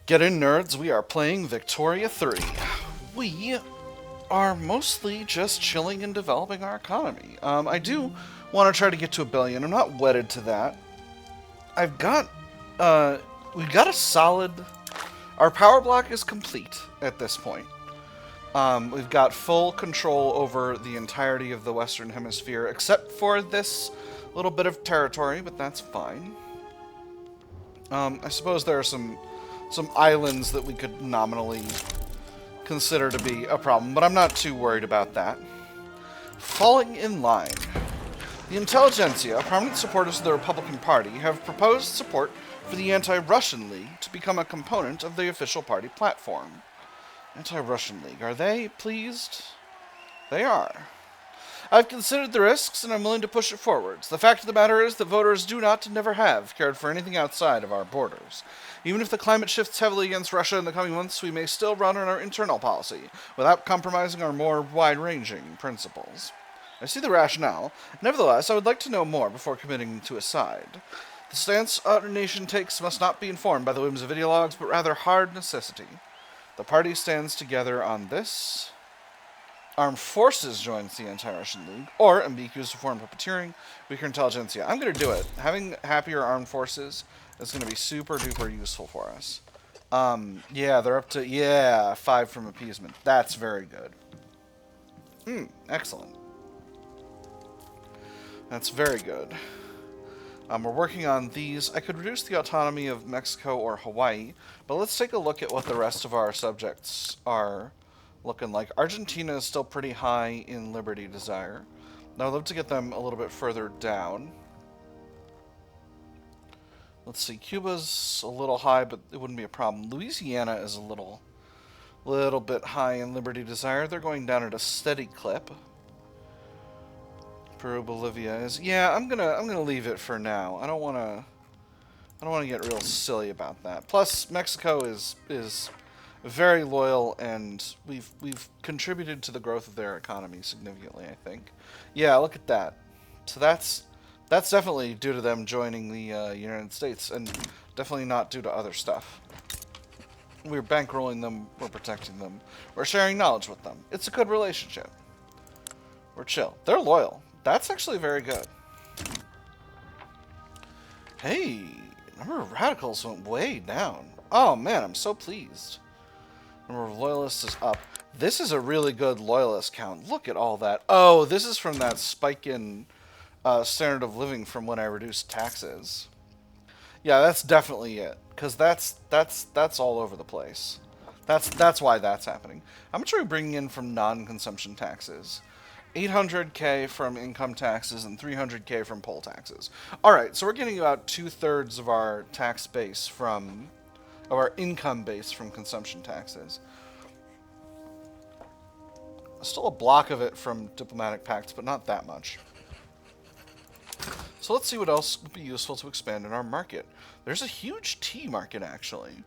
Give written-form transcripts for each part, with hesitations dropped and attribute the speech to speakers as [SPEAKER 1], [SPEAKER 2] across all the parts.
[SPEAKER 1] Get in, nerds. We are playing Victoria 3. We are mostly just chilling and developing our economy. I do want to try to get to 1 billion. I'm not wedded to that. I've got, we've got a solid... Our power block is complete at this point. We've got full control over the entirety of the Western Hemisphere, except for this little bit of territory, but that's fine. I suppose there are some islands that we could nominally consider to be a problem, but I'm not too worried about that. Falling in line. The intelligentsia, prominent supporters of the Republican Party, have proposed support for the Anti-Russian League to become a component of the official party platform. Anti-Russian League. Are they pleased? They are. I've considered the risks, and I'm willing to push it forwards. The fact of the matter is that voters do not and never have cared for anything outside of our borders. Even if the climate shifts heavily against Russia in the coming months, we may still run on our internal policy, without compromising our more wide-ranging principles. I see the rationale. Nevertheless, I would like to know more before committing to a side. The stance our nation takes must not be informed by the whims of ideologues, but rather hard necessity. The party stands together on this. Armed Forces joins the Anti-Russian League, or, and be accused of foreign puppeteering, weaker intelligentsia. I'm going to do it. Having happier armed forces is going to be super duper useful for us. Yeah, they're up to, 5 from appeasement. That's very good. Excellent. That's very good. We're working on these. I could reduce the autonomy of Mexico or Hawaii, but let's take a look at what the rest of our subjects are looking like. Argentina is still pretty high in liberty desire. Now I'd love to get them a little bit further down. Let's see, Cuba's a little high, but it wouldn't be a problem. Louisiana is a little bit high in liberty desire. They're going down at a steady clip. Peru, Bolivia is, yeah, I'm gonna leave it for now. I don't wanna get real silly about that. Plus, Mexico is very loyal, and we've contributed to the growth of their economy significantly, I think. Yeah, look at that. So that's definitely due to them joining the United States, and definitely not due to other stuff. We're bankrolling them, we're protecting them, we're sharing knowledge with them. It's a good relationship. We're chill. They're loyal. That's actually very good. Hey, number of radicals went way down. Oh man, I'm so pleased. Number of loyalists is up. This is a really good loyalist count. Look at all that. Oh, this is from that spike in standard of living from when I reduced taxes. Yeah, that's definitely it. Because that's all over the place. That's why that's happening. How much are we bringing in from non-consumption taxes? 800k from income taxes and 300k from poll taxes. Alright, so we're getting about 2/3 of our tax base from... of our income base from consumption taxes. Still a block of it from diplomatic pacts, but not that much. So let's see what else would be useful to expand in our market. There's a huge tea market, actually.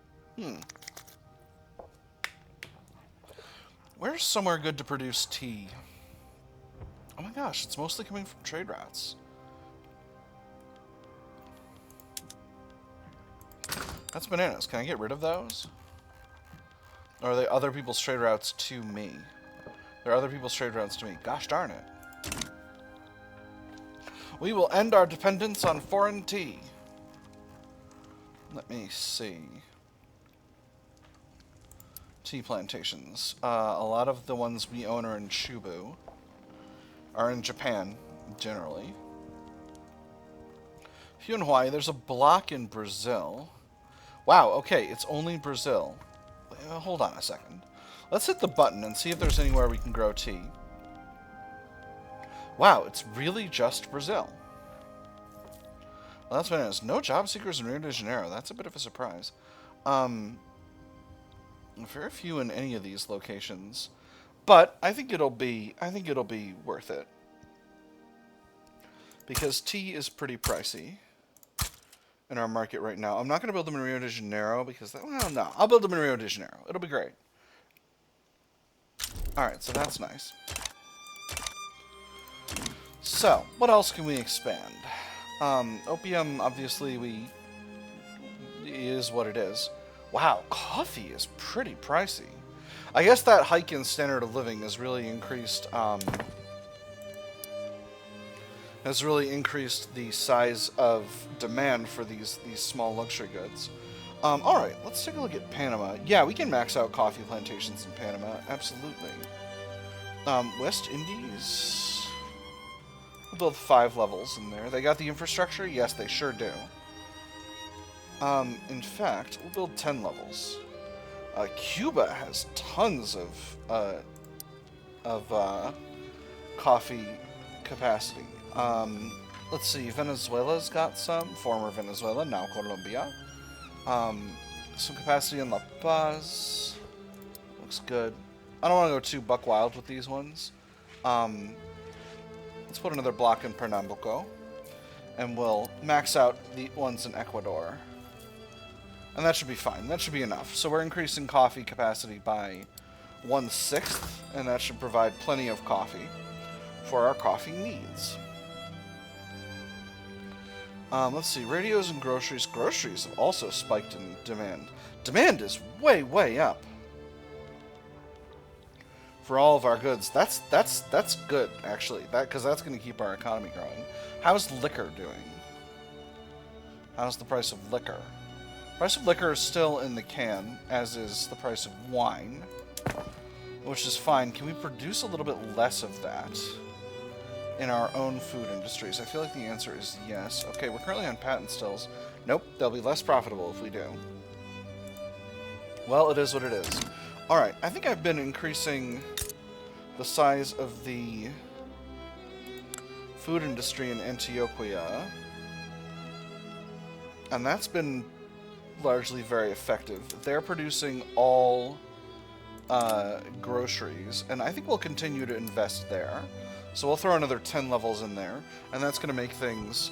[SPEAKER 1] Where's somewhere good to produce tea? Oh my gosh, it's mostly coming from trade routes. That's bananas. Can I get rid of those? Or are they other people's trade routes to me? They're other people's trade routes to me. Gosh darn it. We will end our dependence on foreign tea. Let me see. Tea plantations. A lot of the ones we own are in Chubu. Are in Japan, generally. Few in Hawaii. There's a block in Brazil. Wow, okay, it's only Brazil. Hold on a second. Let's hit the button and see if there's anywhere we can grow tea. Wow, it's really just Brazil. Well, that's bananas. No job seekers in Rio de Janeiro. That's a bit of a surprise. Very few in any of these locations. But I think it'll be worth it. Because tea is pretty pricey in our market right now. I'm not going to build them in Rio de Janeiro because, well, no. I'll build them in Rio de Janeiro. It'll be great. Alright, so that's nice. So, what else can we expand? Opium, obviously, is what it is. Wow, coffee is pretty pricey. I guess that hike in standard of living has really increased the size of demand for these small luxury goods. All right, let's take a look at Panama. Yeah, we can max out coffee plantations in Panama. Absolutely. West Indies. We'll build 5 levels in there. They got the infrastructure? Yes, they sure do. In fact, we'll build 10 levels. Cuba has tons of coffee capacity. Let's see, Venezuela's got some. Former Venezuela, now Colombia. Some capacity in La Paz. Looks good. I don't want to go too buck wild with these ones. Let's put another block in Pernambuco. And we'll max out the ones in Ecuador. And that should be fine. That should be enough. So we're increasing coffee capacity by 1/6, and that should provide plenty of coffee for our coffee needs. Let's see. Radios and groceries. Groceries have also spiked in demand. Demand is way, way up for all of our goods. That's good, actually. Because that's going to keep our economy growing. How's liquor doing? How's the price of liquor? Price of liquor is still in the can, as is the price of wine, which is fine. Can we produce a little bit less of that in our own food industries? I feel like the answer is yes. Okay, we're currently on patent stills. Nope, they'll be less profitable if we do. Well, it is what it is. Alright, I think I've been increasing the size of the food industry in Antioquia, and that's been largely very effective. They're producing all groceries, and I think we'll continue to invest there. So we'll throw another 10 levels in there, and that's going to make things.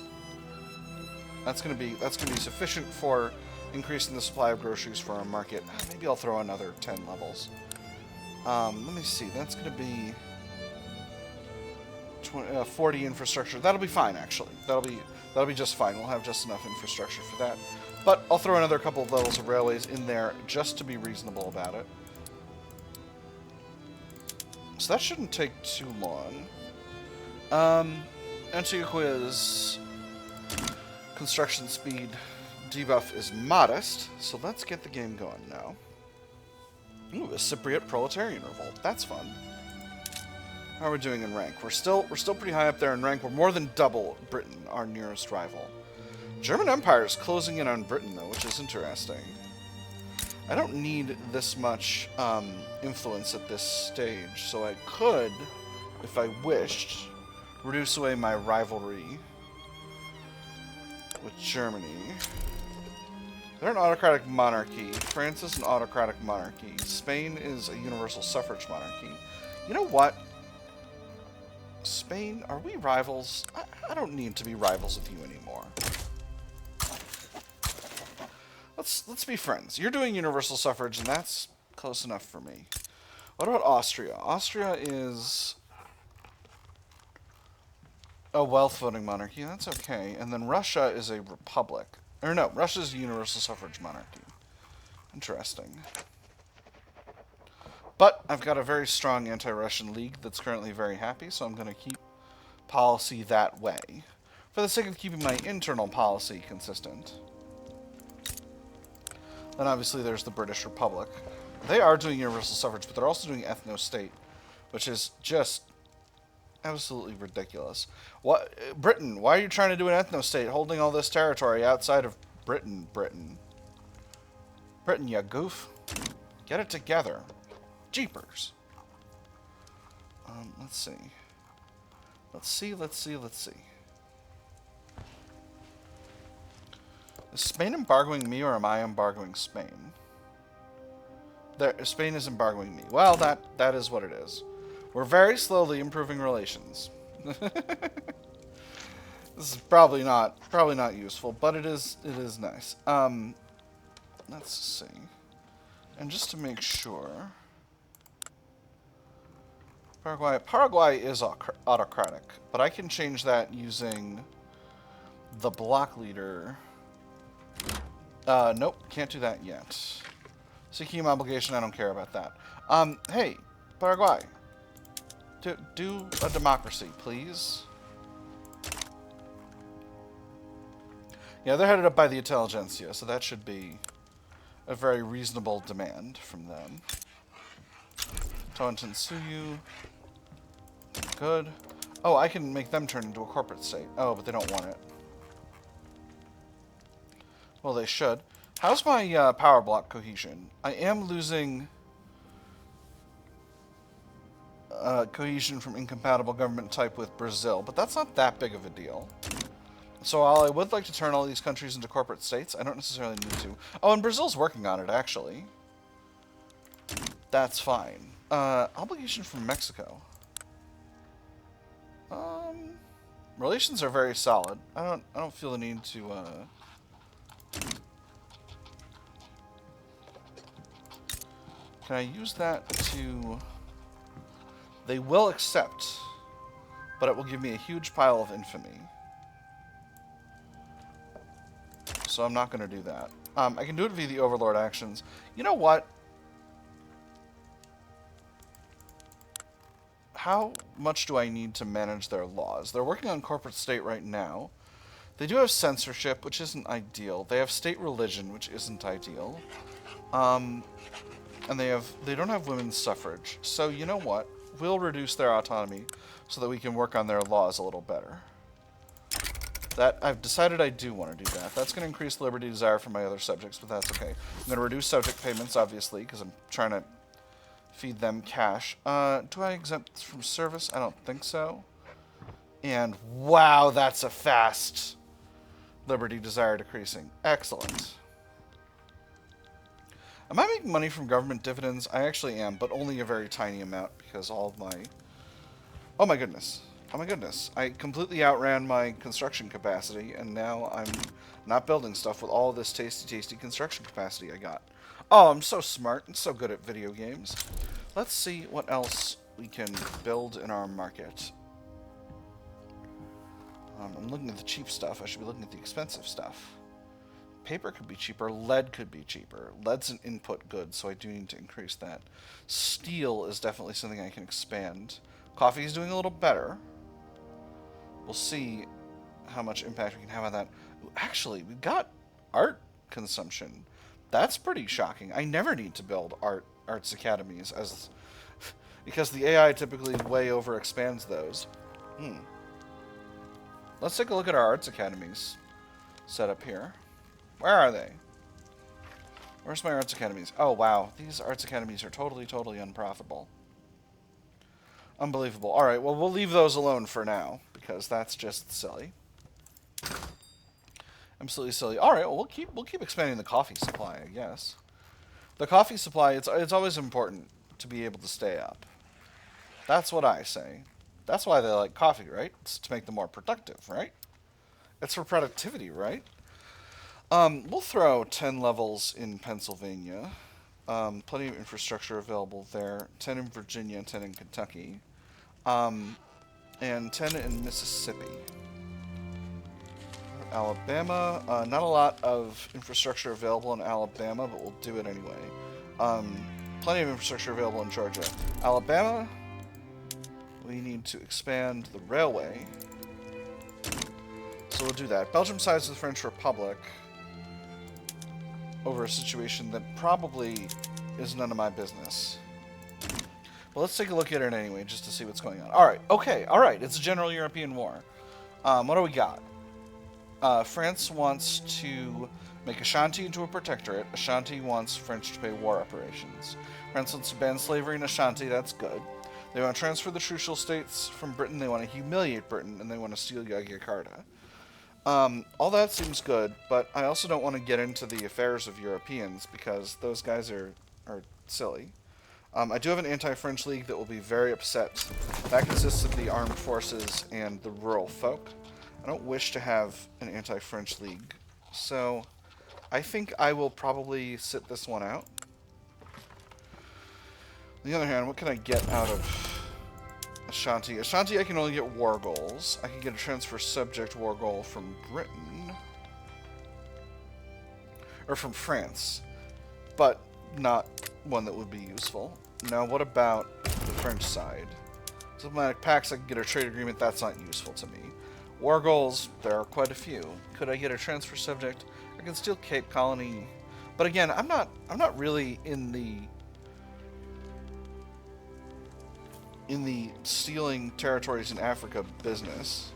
[SPEAKER 1] That's going to be sufficient for increasing the supply of groceries for our market. Maybe I'll throw another 10 levels. Let me see. That's going to be 40 infrastructure. That'll be fine, actually. That'll be just fine. We'll have just enough infrastructure for that. But I'll throw another couple of levels of railways in there just to be reasonable about it. So that shouldn't take too long. Antioquia's construction speed debuff is modest, so let's get the game going now. Ooh, a Cypriot proletarian revolt. That's fun. How are we doing in rank? We're still pretty high up there in rank. We're more than double Britain, our nearest rival. German Empire is closing in on Britain, though, which is interesting. I don't need this much influence at this stage, so I could, if I wished, reduce away my rivalry with Germany. They're an autocratic monarchy. France is an autocratic monarchy. Spain is a universal suffrage monarchy. You know what? Spain, are we rivals? I don't need to be rivals with you anymore. Let's be friends. You're doing universal suffrage, and that's close enough for me. What about Austria? Austria is a wealth-voting monarchy. That's okay. And then Russia is a republic. Or no, Russia's a universal suffrage monarchy. Interesting. But I've got a very strong anti-Russian league that's currently very happy, so I'm going to keep policy that way, for the sake of keeping my internal policy consistent. Then obviously there's the British Republic. They are doing universal suffrage, but they're also doing ethno-state, which is just absolutely ridiculous. What, Britain, why are you trying to do an ethno-state, holding all this territory outside of Britain, Britain, you goof. Get it together. Jeepers. Let's see. Let's see. Is Spain embargoing me, or am I embargoing Spain? Spain is embargoing me. Well, that is what it is. We're very slowly improving relations. This is probably not useful, but it is nice. Let's see. And just to make sure, Paraguay is autocratic, but I can change that using the bloc leader Nope, can't do that yet. Seeking obligation, I don't care about that. Hey, Paraguay. Do a democracy, please. Yeah, they're headed up by the intelligentsia, so that should be a very reasonable demand from them. Toantinsuyu. Good. Oh, I can make them turn into a corporate state. Oh, but they don't want it. Well, they should. How's my power block cohesion? I am losing cohesion from incompatible government type with Brazil, but that's not that big of a deal. So while I would like to turn all these countries into corporate states, I don't necessarily need to. Oh, and Brazil's working on it, actually. That's fine. Obligation from Mexico. Relations are very solid. I don't feel the need to, Can I use that to... They will accept, but it will give me a huge pile of infamy. So I'm not going to do that. I can do it via the Overlord actions. You know what? How much do I need to manage their laws? They're working on corporate state right now. They do have censorship, which isn't ideal. They have state religion, which isn't ideal. And they don't have women's suffrage. So you know what? We'll reduce their autonomy so that we can work on their laws a little better. That I've decided I do want to do that. That's going to increase liberty desire for my other subjects, but that's okay. I'm going to reduce subject payments, obviously, because I'm trying to feed them cash. Do I exempt from service? I don't think so. And wow, that's a fast liberty desire decreasing. Excellent. Am I making money from government dividends? I actually am, but only a very tiny amount because all of my... Oh my goodness. Oh my goodness. I completely outran my construction capacity, and now I'm not building stuff with all this tasty construction capacity I got. Oh, I'm so smart and so good at video games. Let's see what else we can build in our market. I'm looking at the cheap stuff. I should be looking at the expensive stuff. Paper could be cheaper. Lead could be cheaper. Lead's an input good, so I do need to increase that. Steel is definitely something I can expand. Coffee is doing a little better. We'll see how much impact we can have on that. Actually, we've got art consumption. That's pretty shocking. I never need to build arts academies because the AI typically way over expands those. Let's take a look at our arts academies set up here. Where are they? Where's my arts academies? Oh, wow. These arts academies are totally unprofitable. Unbelievable. Alright, well, we'll leave those alone for now, because that's just silly. Absolutely silly. Alright, well, we'll keep expanding the coffee supply, I guess. The coffee supply, it's always important to be able to stay up. That's what I say. That's why they like coffee, right? It's to make them more productive, right? It's for productivity, right? We'll throw 10 levels in Pennsylvania. Plenty of infrastructure available there. 10 in Virginia, 10 in Kentucky. And 10 in Mississippi. Alabama. Not a lot of infrastructure available in Alabama, but we'll do it anyway. Plenty of infrastructure available in Georgia. Alabama, we need to expand the railway. So we'll do that. Belgium sides with the French Republic over a situation that probably is none of my business. Well, let's take a look at it anyway, just to see what's going on. Alright, okay, alright, it's a general European war. What do we got? France wants to make Ashanti into a protectorate. Ashanti wants French to pay war reparations. France wants to ban slavery in Ashanti, that's good. They want to transfer the Trucial States from Britain, they want to humiliate Britain, and they want to steal Yogyakarta. All that seems good, but I also don't want to get into the affairs of Europeans because those guys are silly. I do have an anti-French league that will be very upset. That consists of the armed forces and the rural folk. I don't wish to have an anti-French league, so I think I will probably sit this one out. On the other hand, what can I get out of Ashanti? Ashanti, I can only get war goals. I can get a transfer subject war goal from Britain. or from France, but not one that would be useful. Now, what about the French side? Diplomatic pacts, I can get a trade agreement. That's not useful to me. War goals, there are quite a few. Could I get a transfer subject? I can steal Cape Colony, but again, I'm not really in the stealing territories in Africa business.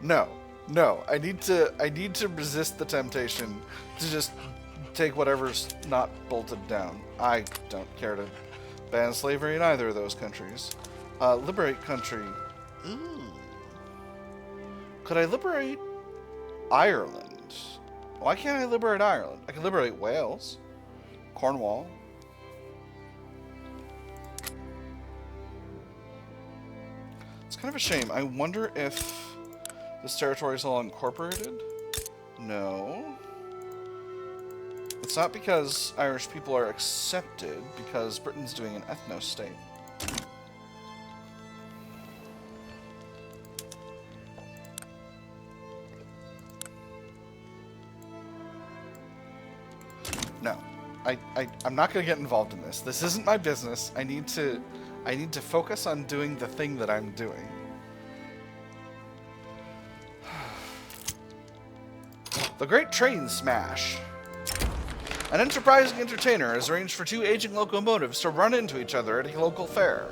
[SPEAKER 1] No. I need to resist the temptation to just take whatever's not bolted down. I don't care to ban slavery in either of those countries. Liberate country. Ooh. Could I liberate Ireland? Why can't I liberate Ireland? I can liberate Wales. Cornwall. It's kind of a shame. I wonder if this territory is all incorporated? No. It's not because Irish people are accepted, because Britain's doing an ethno-state. No. I'm not going to get involved in this. This isn't my business. I need to focus on doing the thing that I'm doing. The Great Train Smash. An enterprising entertainer has arranged for two aging locomotives to run into each other at a local fair.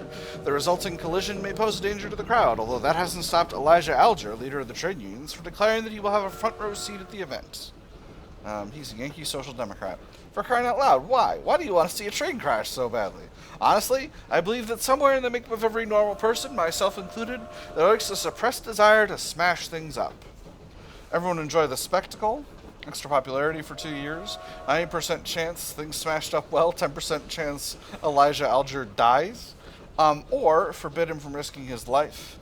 [SPEAKER 1] The resulting collision may pose a danger to the crowd, although that hasn't stopped Elijah Alger, leader of the trade unions, from declaring that he will have a front row seat at the event. He's a Yankee Social Democrat. For crying out loud, why? Why do you want to see a train crash so badly? Honestly, I believe that somewhere in the makeup of every normal person, myself included, there lurks a suppressed desire to smash things up. Everyone enjoy the spectacle. Extra popularity for 2 years. 90% chance things smashed up well. 10% chance Elijah Alger dies. Or forbid him from risking his life.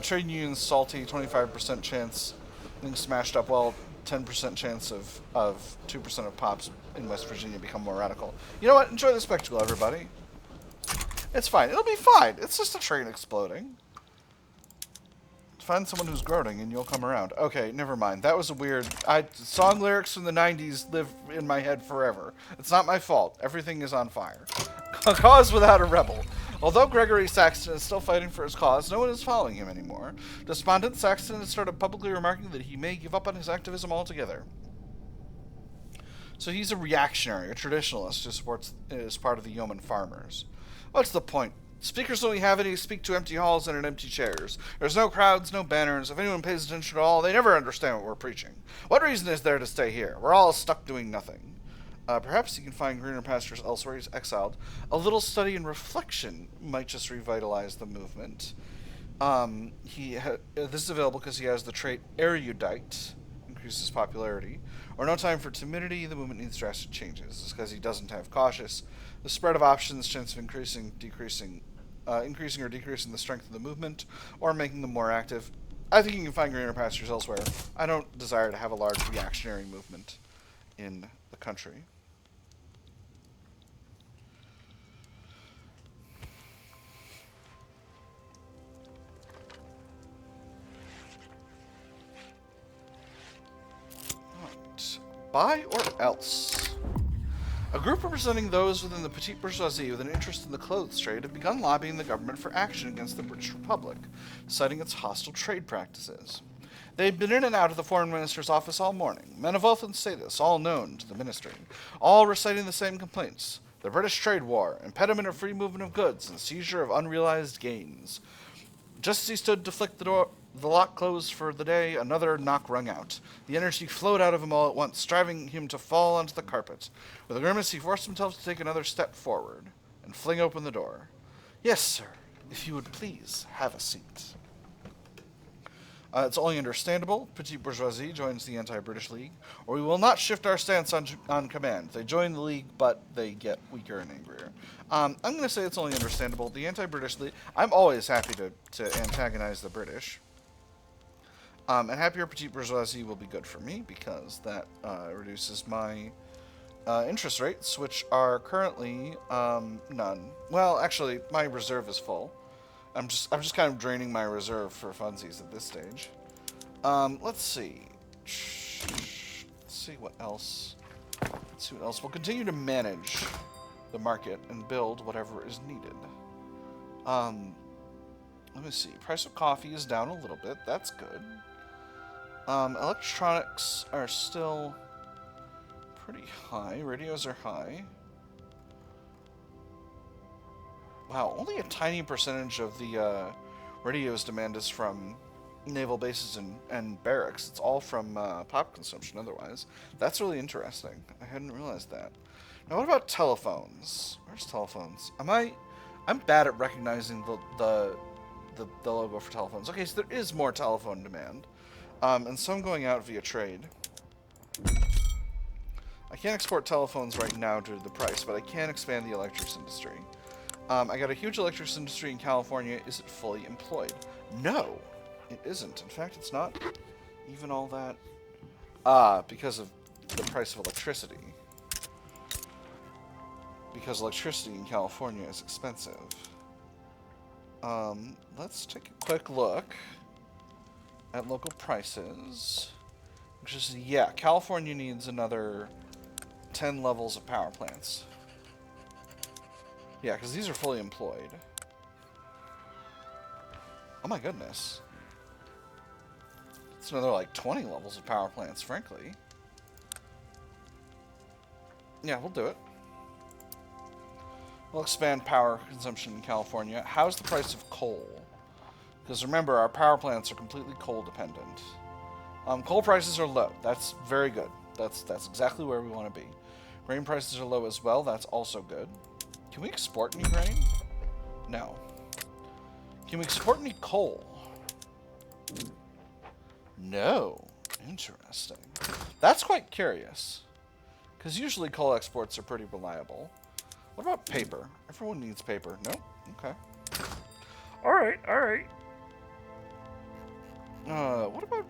[SPEAKER 1] Trade unions salty. 25% chance things smashed up well. 10% chance of 2% of pops in West Virginia become more radical. You know what? Enjoy the spectacle, everybody. It's fine. It'll be fine. It's just a train exploding. Find someone who's groaning and you'll come around. Okay, never mind. That was a weird... song lyrics from the 90s live in my head forever. It's not my fault. Everything is on fire. A cause without a rebel. Although Gregory Saxton is still fighting for his cause, no one is following him anymore. Despondent, Saxton has started publicly remarking that he may give up on his activism altogether. So he's a reactionary, a traditionalist who supports is part of the yeoman farmers. What's the point? Speakers only have any speak to empty halls and in empty chairs. There's no crowds, no banners. If anyone pays attention at all, they never understand what we're preaching. What reason is there to stay here? We're all stuck doing nothing. Perhaps he can find greener pastures elsewhere. He's exiled. A little study and reflection might just revitalize the movement. This is available because he has the trait erudite, increases popularity. Or no time for timidity, the movement needs drastic changes. It's because he doesn't have cautious. The spread of options, chance of increasing or decreasing the strength of the movement, or making them more active. I think you can find greener pastures elsewhere. I don't desire to have a large reactionary movement in the country. Right. Buy or else. A group representing those within the petite bourgeoisie with an interest in the clothes trade have begun lobbying the government for action against the British Republic, citing its hostile trade practices. They've been in and out of the foreign minister's office all morning, men of wealth and status, all known to the ministry, all reciting the same complaints: the British trade war, impediment of free movement of goods, and seizure of unrealized gains. Just as he stood to flick the lock closed for the day, another knock rung out. The energy flowed out of him all at once, driving him to fall onto the carpet. With a grimace, he forced himself to take another step forward and fling open the door. Yes, sir, if you would please have a seat. It's only understandable. Petite bourgeoisie joins the anti-British League, or we will not shift our stance on command. They join the League, but they get weaker and angrier. I'm going to say it's only understandable. The anti-British League... I'm always happy to antagonize the British. And happier petite bourgeoisie will be good for me, because that reduces my interest rates, which are currently none. Well, actually, my reserve is full. I'm just kind of draining my reserve for funsies at this stage. Let's see. Let's see what else. Let's see what else. We'll continue to manage the market and build whatever is needed. Let me see. Price of coffee is down a little bit. That's good. Electronics are still pretty high. Radios are high. Wow, only a tiny percentage of the radios demand is from naval bases and barracks. It's all from pop consumption otherwise. That's really interesting. I hadn't realized that. Now, what about telephones? Where's telephones? I'm bad at recognizing the logo for telephones. Okay, so there is more telephone demand. And some going out via trade. I can't export telephones right now due to the price, but I can expand the electrics industry. I got a huge electrics industry in California. Is it fully employed? No, it isn't. In fact, it's not even all that. Because of the price of electricity. Because electricity in California is expensive. Let's take a quick look at local prices. Which is, yeah, California needs another 10 levels of power plants. Yeah, because these are fully employed. Oh my goodness. It's another like 20 levels of power plants, frankly. Yeah, we'll do it. We'll expand power consumption in California. How's the price of coal? Because remember, our power plants are completely coal dependent. Coal prices are low. That's very good. That's exactly where we want to be. Grain prices are low as well. That's also good. Can we export any grain? No. Can we export any coal? No. Interesting. That's quite curious. Because usually coal exports are pretty reliable. What about paper? Everyone needs paper. No? Okay. Alright, alright. What about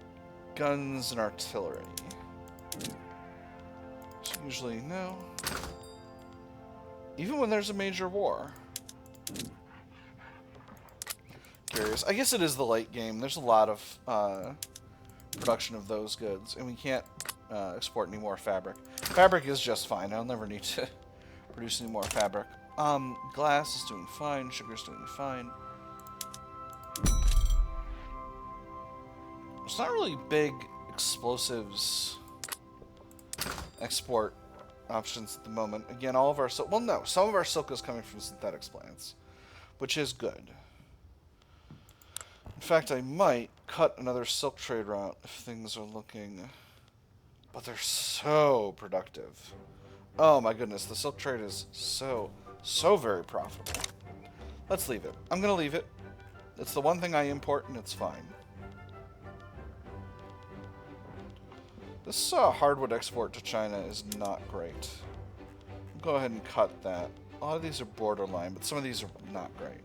[SPEAKER 1] guns and artillery? So usually, no. Even when there's a major war. Curious. I guess it is the late game. There's a lot of production of those goods, and we can't export any more fabric. Fabric is just fine. I'll never need to produce any more fabric. Glass is doing fine. Sugar's doing fine. There's not really big explosives export options at the moment. Again, all of our silk... Well, no. Some of our silk is coming from synthetics plants, which is good. In fact, I might cut another silk trade route if things are looking... But they're so productive. Oh my goodness, the silk trade is so very profitable. Let's leave it. I'm going to leave it. It's the one thing I import, and it's fine. This hardwood export to China is not great. I'll go ahead and cut that. A lot of these are borderline, but some of these are not great.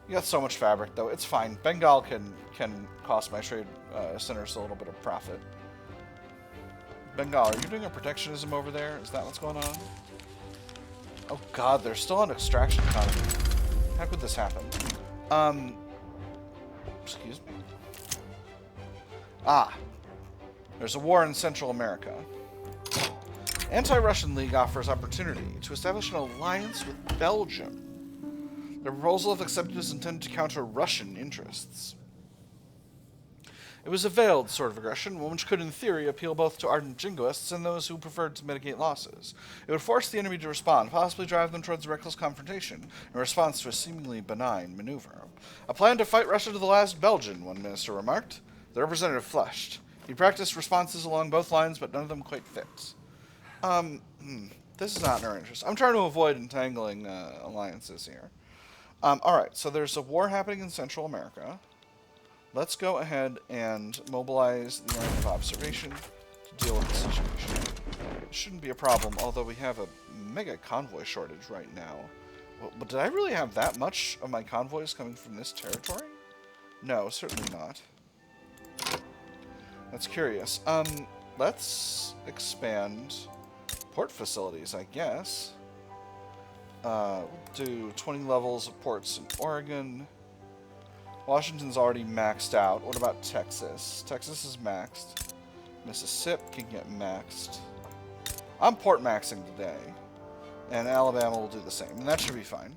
[SPEAKER 1] You got so much fabric, though. It's fine. Bengal can cost my trade centers a little bit of profit. Bengal, are you doing a protectionism over there? Is that what's going on? Oh god, they're still on extraction economy. How could this happen? Excuse me? Ah. There's a war in Central America. Anti-Russian League offers opportunity to establish an alliance with Belgium. The proposal, if accepted, is intended to counter Russian interests. It was a veiled sort of aggression, one which could, in theory, appeal both to ardent jingoists and those who preferred to mitigate losses. It would force the enemy to respond, possibly drive them towards reckless confrontation, in response to a seemingly benign maneuver. A plan to fight Russia to the last Belgian, one minister remarked. The representative flushed. He practiced responses along both lines, but none of them quite fit. This is not in our interest. I'm trying to avoid entangling alliances here. Alright, so there's a war happening in Central America. Let's go ahead and mobilize the line of observation to deal with the situation. It shouldn't be a problem, although we have a mega convoy shortage right now. But did I really have that much of my convoys coming from this territory? No, certainly not. That's curious. Let's expand port facilities, I guess. We'll do 20 levels of ports in Oregon. Washington's already maxed out. What about Texas? Texas is maxed. Mississippi can get maxed. I'm port maxing today. And Alabama will do the same. And that should be fine.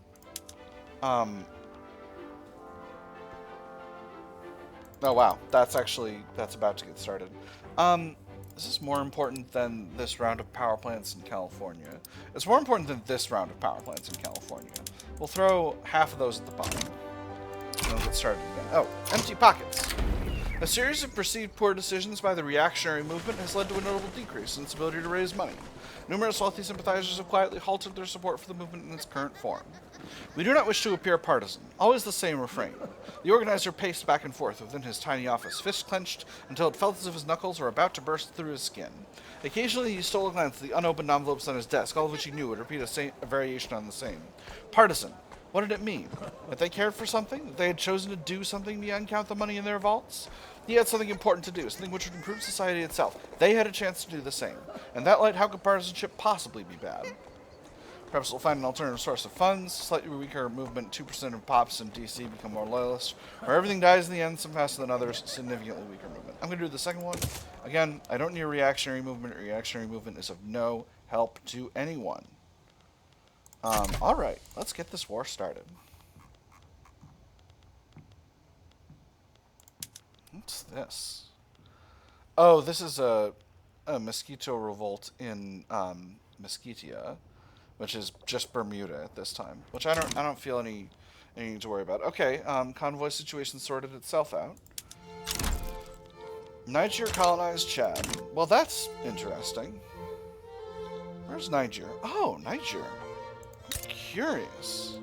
[SPEAKER 1] Oh, wow. That's about to get started. This is more important than this round of power plants in California. It's more important than this round of power plants in California. We'll throw half of those at the bottom. And we'll get started again. Oh, empty pockets. A series of perceived poor decisions by the reactionary movement has led to a notable decrease in its ability to raise money. Numerous wealthy sympathizers have quietly halted their support for the movement in its current form. We do not wish to appear partisan. Always the same refrain. The organizer paced back and forth within his tiny office, fist clenched until it felt as if his knuckles were about to burst through his skin. Occasionally he stole a glance at the unopened envelopes on his desk, all of which he knew would repeat a variation on the same. Partisan. What did it mean? That they cared for something? That they had chosen to do something beyond count the money in their vaults? He had something important to do, something which would improve society itself. They had a chance to do the same. In that light, how could partisanship possibly be bad? Perhaps we'll find an alternative source of funds, slightly weaker movement, 2% of pops in DC become more loyalist, or everything dies in the end, some faster than others, significantly weaker movement. I'm going to do the second one. Again, I don't need a reactionary movement. Reactionary movement is of no help to anyone. Alright, let's get this war started. What's this? Oh, this is a mosquito revolt in Mesquitia, which is just Bermuda at this time, which I don't feel any need to worry about. Okay, convoy situation sorted itself out. Niger colonized Chad. Well, that's interesting. Where's Niger? Oh, Niger. Curious.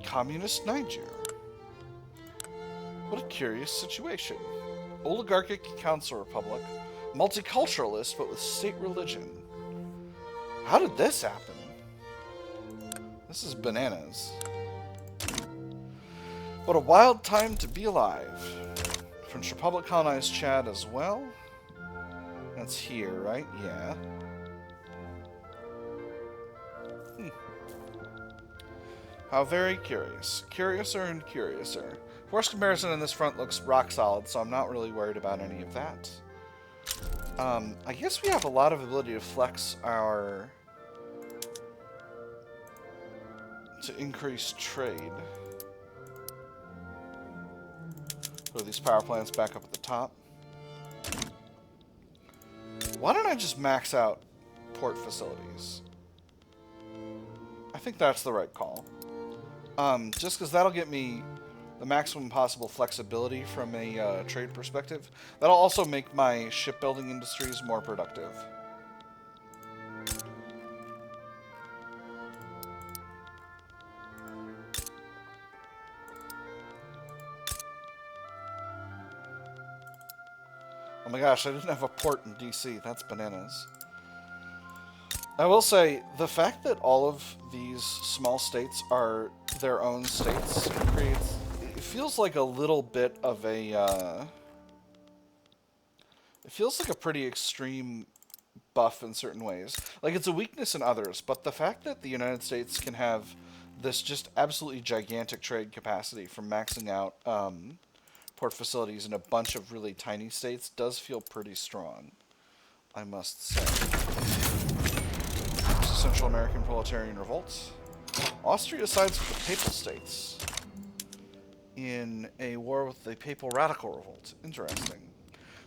[SPEAKER 1] Communist Niger. What a curious situation. Oligarchic council republic. Multiculturalist, but with state religion. How did this happen? This is bananas. What a wild time to be alive. French Republic colonized Chad as well. That's here, right? Yeah. How very curious. Curiouser and curiouser. Force comparison in this front looks rock solid, so I'm not really worried about any of that. I guess we have a lot of ability to flex our... to increase trade. Put these power plants back up at the top. Why don't I just max out port facilities? I think that's the right call. Just because that'll get me the maximum possible flexibility from a trade perspective. That'll also make my shipbuilding industries more productive. Oh my gosh, I didn't have a port in DC. That's bananas. I will say, the fact that all of these small states are their own states creates... It feels like a little bit of a... it feels like a pretty extreme buff in certain ways. Like, it's a weakness in others, but the fact that the United States can have this just absolutely gigantic trade capacity from maxing out port facilities in a bunch of really tiny states does feel pretty strong, I must say. Central American proletarian revolts. Austria sides with the Papal States in a war with the Papal Radical Revolt. Interesting.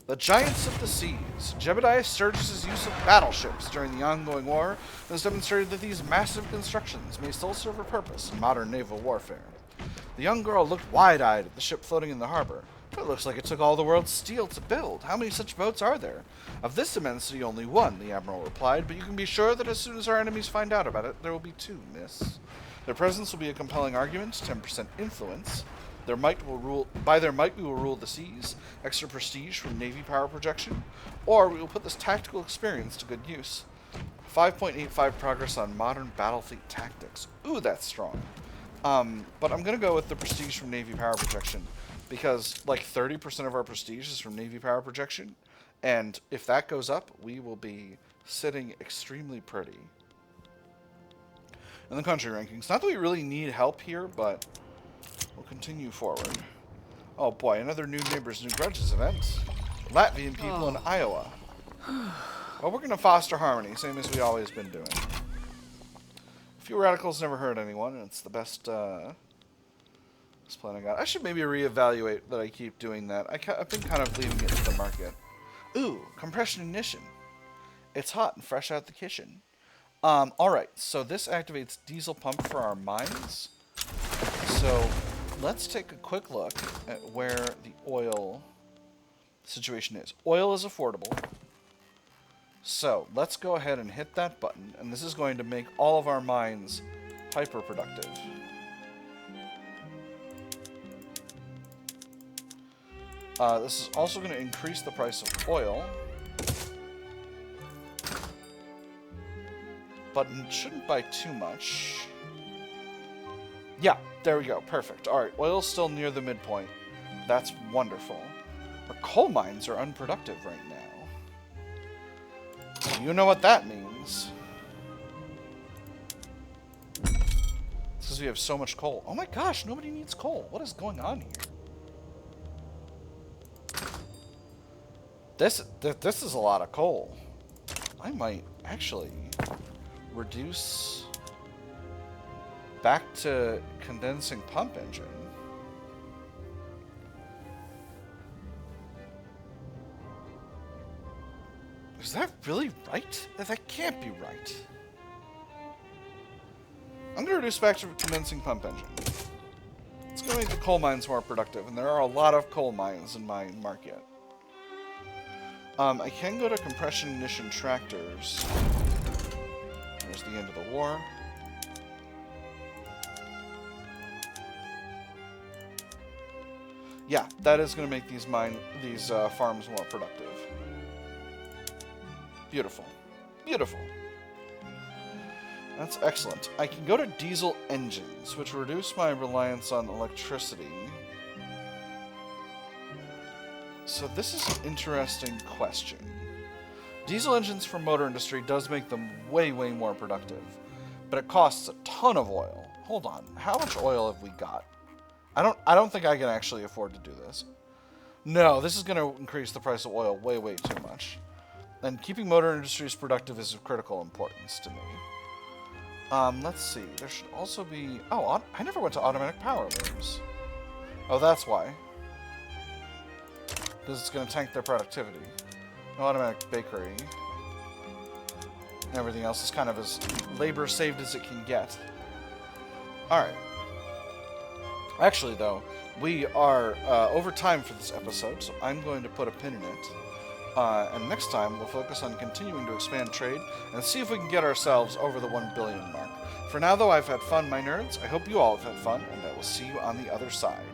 [SPEAKER 1] The Giants of the Seas. Jebediah Sturgis's use of battleships during the ongoing war has demonstrated that these massive constructions may still serve a purpose in modern naval warfare. The young girl looked wide-eyed at the ship floating in the harbor. It looks like it took all the world's steel to build. How many such boats are there? Of this immensity, only one, the Admiral replied, but you can be sure that as soon as our enemies find out about it, there will be two, miss. Their presence will be a compelling argument, 10% influence. Their might will rule. By their might we will rule the seas, extra prestige from Navy power projection, or we will put this tactical experience to good use. 5.85 progress on modern battlefleet tactics. Ooh, that's strong. But I'm going to go with the prestige from Navy power projection, because like 30% of our prestige is from Navy power projection, and if that goes up, we will be sitting extremely pretty. In the country rankings, not that we really need help here, but We'll continue forward. Oh boy, another New Neighbors, New Grudges event. Latvian people in Iowa. Well, we're going to foster harmony, same as we always been doing. Few radicals never hurt anyone, and it's the best plan I got. I should maybe reevaluate that I keep doing that. I've been kind of leaving it to the market. Ooh, compression ignition. It's hot and fresh out the kitchen. Alright, so this activates diesel pump for our mines. So let's take a quick look at where the oil situation is. Oil is affordable. So let's go ahead and hit that button, and this is going to make all of our mines hyper-productive. This is also going to increase the price of oil. But it shouldn't buy too much. Yeah, there we go. Perfect. Alright, oil's still near the midpoint. That's wonderful. Our coal mines are unproductive right now. You know what that means. It's because we have so much coal. Oh my gosh, nobody needs coal. What is going on here? This is a lot of coal. I might actually reduce back to condensing pump engine. Is that really right? That can't be right. I'm going to reduce back to condensing pump engine. It's going to make the coal mines more productive, and there are a lot of coal mines in my market. I can go to compression ignition tractors. There's the end of the war. Yeah, that is going to make these farms more productive. Beautiful. Beautiful. That's excellent. I can go to diesel engines, which reduce my reliance on electricity. So this is an interesting question. Diesel engines for motor industry does make them way, way more productive, but it costs a ton of oil. Hold on, how much oil have we got? I don't think I can actually afford to do this. No, this is going to increase the price of oil way, way too much. And keeping motor industries productive is of critical importance to me. Let's see. There should also be... Oh, I never went to automatic power looms. Oh, that's why. Because it's going to tank their productivity. No automatic bakery. Everything else is kind of as labor saved as it can get. Alright. Actually, though, we are over time for this episode, so I'm going to put a pin in it. And next time, we'll focus on continuing to expand trade and see if we can get ourselves over the 1 billion mark. For now, though, I've had fun, my nerds. I hope you all have had fun, and I will see you on the other side.